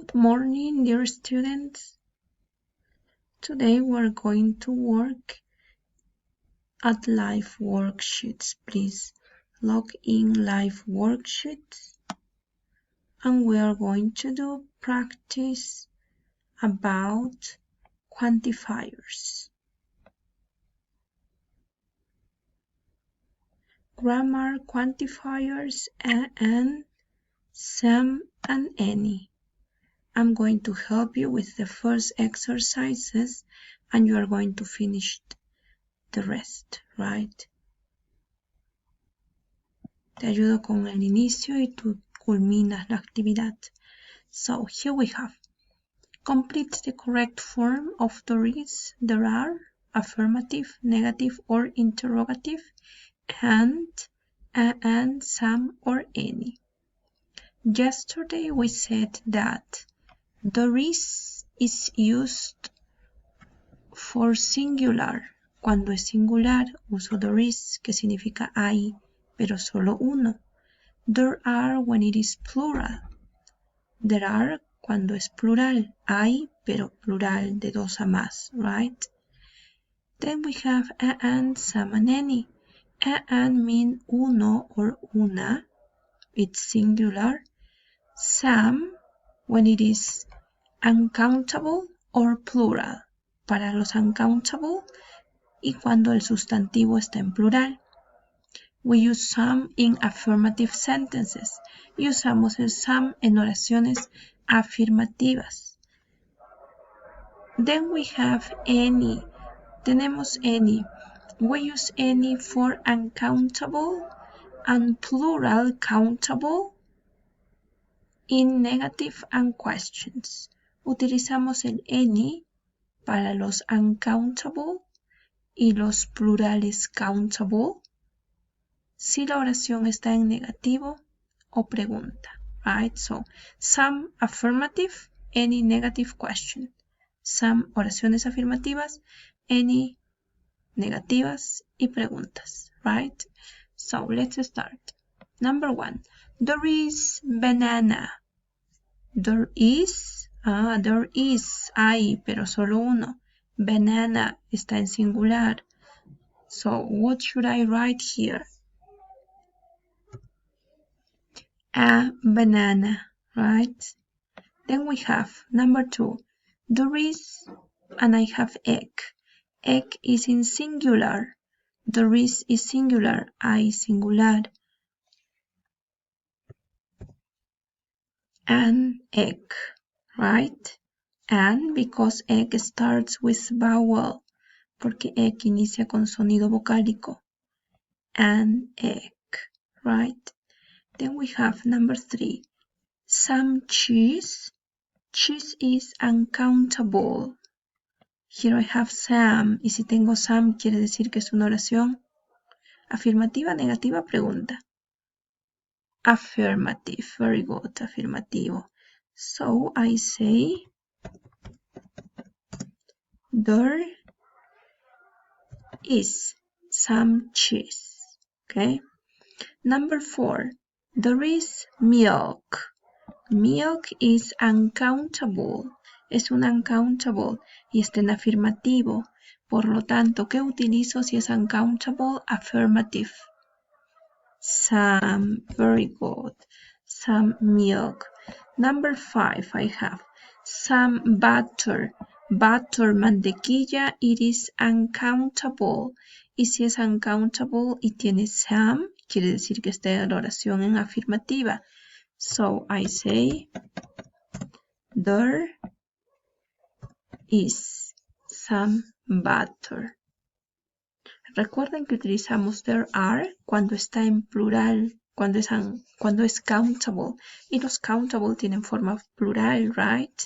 Good morning, dear students. Today we're going to work at live worksheets. Please log in live worksheets. And we are going to do practice about quantifiers. Grammar quantifiers and some and any. I'm going to help you with the first exercises and you are going to finish the rest, right? Te ayudo con el inicio y tú culminas la actividad. So here we have. Complete the correct form of there is, there are, affirmative, negative or interrogative, and some or any. Yesterday we said that there is used for singular. Cuando es singular, uso there is, que significa hay, pero solo uno. There are when it is plural. There are cuando es plural. Hay, pero plural, de dos a más, right? Then we have and, some, and any. And mean uno or una. It's singular. Some when it is uncountable or plural. Para los uncountable y cuando el sustantivo está en plural. We use some in affirmative sentences. Y usamos el some en oraciones afirmativas. Then we have any. Tenemos any. We use any for uncountable and plural countable in negative and questions. Utilizamos el any para los uncountable y los plurales countable si la oración está en negativo o pregunta, right? So, some affirmative, any negative question. Some oraciones afirmativas, any negativas y preguntas, right? So, let's start. Number 1. There is banana. There is, hay, pero solo uno. Banana está en singular. So, what should I write here? A banana, right? Then we have number 2. There is, and I have egg. Egg is in singular. There is singular. I singular. An egg, right? And because egg starts with vowel, porque egg inicia con sonido vocálico. An egg, right? Then we have number 3. Some cheese. Cheese is uncountable. Here I have some. Y si tengo some, quiere decir que es una oración afirmativa, negativa, pregunta. Affirmative. Very good. Afirmativo. So I say there is some cheese. Okay. Number 4. There is milk. Milk is uncountable. Es un uncountable y está en afirmativo. Por lo tanto, ¿qué utilizo si es uncountable? Affirmative. Some. Very good. Some milk. Number 5 I have some butter. Butter, mantequilla, it is uncountable. Y si es uncountable y tiene some, quiere decir que está en la oración en afirmativa. So I say there is some butter. Recuerden que utilizamos there are cuando está en plural, cuando es countable. Y los countable tienen forma plural, right?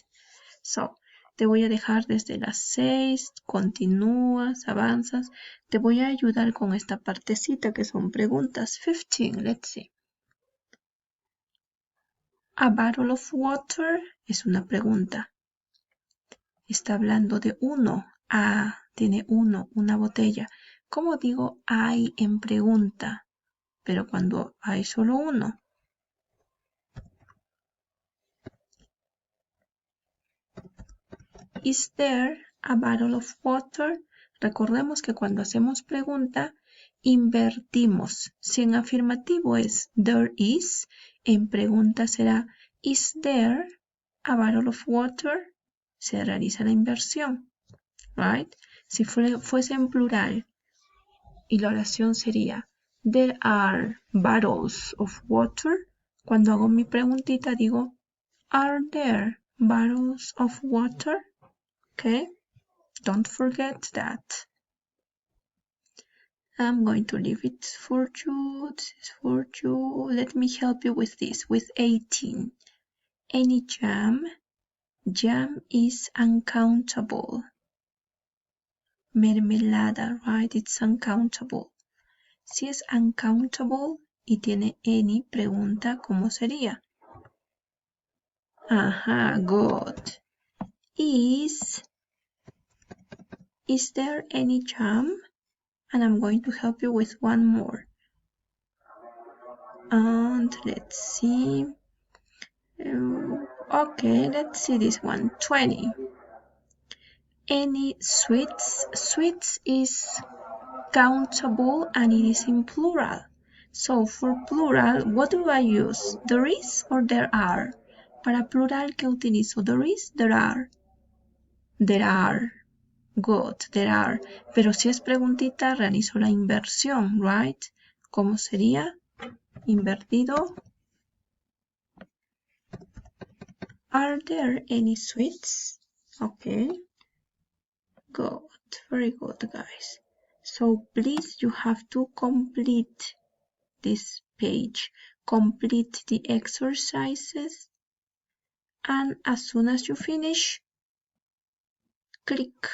So, te voy a dejar desde las 6, continúas, avanzas. Te voy a ayudar con esta partecita que son preguntas. 15, let's see. A bottle of water es una pregunta. Está hablando de uno. Tiene uno, una botella. ¿Cómo digo hay en pregunta? Pero cuando hay solo uno. Is there a bottle of water? Recordemos que cuando hacemos pregunta, invertimos. Si en afirmativo es there is, en pregunta será is there a bottle of water? Se realiza la inversión, right? Si fuese en plural y la oración sería there are bottles of water, cuando hago mi preguntita digo are there bottles of water? Okay, don't forget that. I'm going to leave it for you. This is for you. Let me help you with this, with 18. Any jam? Jam is uncountable. Mermelada, right? It's uncountable. Si es uncountable y tiene any, pregunta cómo sería. Ajá, good. Is there any jam? And I'm going to help you with one more. And let's see. Okay, let's see this one. 20. Any sweets? Sweets is countable and it is in plural. So for plural, what do I use? There is or there are? Para plural, ¿qué utilizo? There is, there are. There are. Good, there are. Pero si es preguntita, realizo la inversión, right? ¿Cómo sería? Invertido. Are there any sweets? Okay. Good. Very good, guys. So please, you have to complete this page. Complete the exercises. And as soon as you finish, click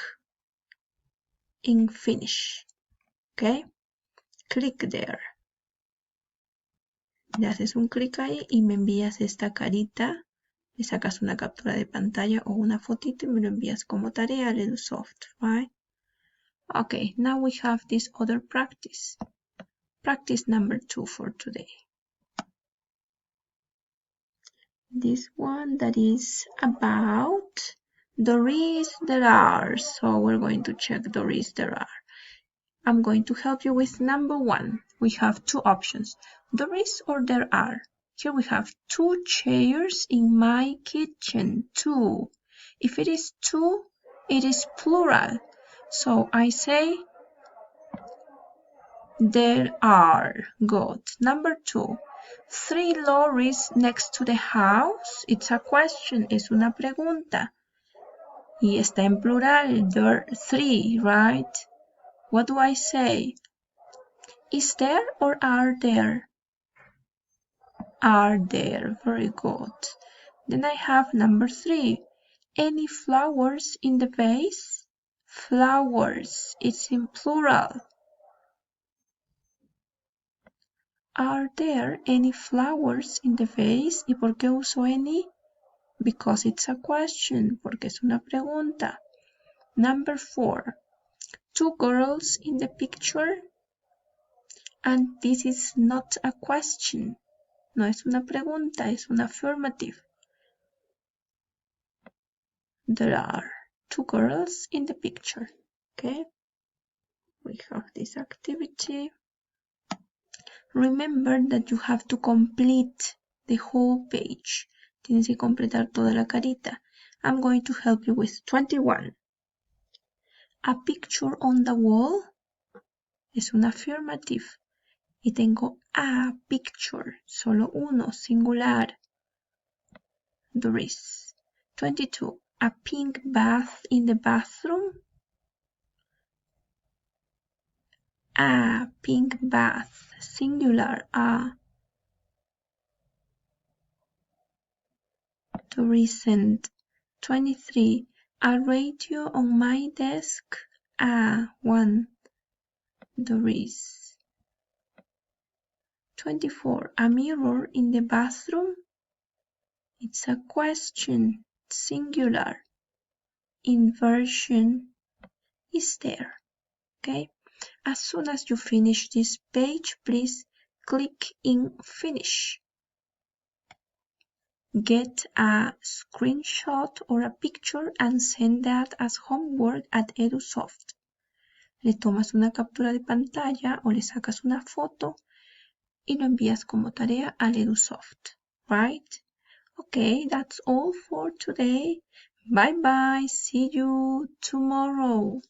in finish. Okay? Click there. Le haces un clic ahí y me envías esta carita. Le sacas una captura de pantalla o una fotito y me lo envías como tarea al EduSoft, right? Okay, now we have this other practice. Practice number 2 for today. This one that is about there is, there are. So we're going to check there is, there are. I'm going to help you with number 1. We have two options, there is or there are. Here we have 2 chairs in my kitchen, 2. If it is 2, it is plural. So I say there are. Good. Number 2. 3 lorries next to the house. It's a question. Es una pregunta. Y está en plural. There are 3, right? What do I say? Is there or are there? Are there. Very good. Then I have number 3. Any flowers in the vase? Flowers. It's in plural. Are there any flowers in the vase? ¿Y por qué uso any? Because it's a question, porque es una pregunta. Number 4. 2 girls in the picture. And this is not a question. No es una pregunta, es un affirmative. There are 2 girls in the picture. Okay? We have this activity. Remember that you have to complete the whole page. Tienes que completar toda la carita. I'm going to help you with 21. A picture on the wall es un affirmative. Y tengo a picture, solo uno, singular. There is. 22. A pink bath in the bathroom. A pink bath, singular, a. There isn't. 23. A radio on my desk. A, one. There is. 24. A mirror in the bathroom. It's a question, singular. Inversion is there. Okay? As soon as you finish this page, please click in finish. get a screenshot or a picture and send that as homework at Edusoft. Le tomas una captura de pantalla o le sacas una foto y lo envías como tarea al Edusoft, right? Okay, that's all for today. Bye bye. See you tomorrow.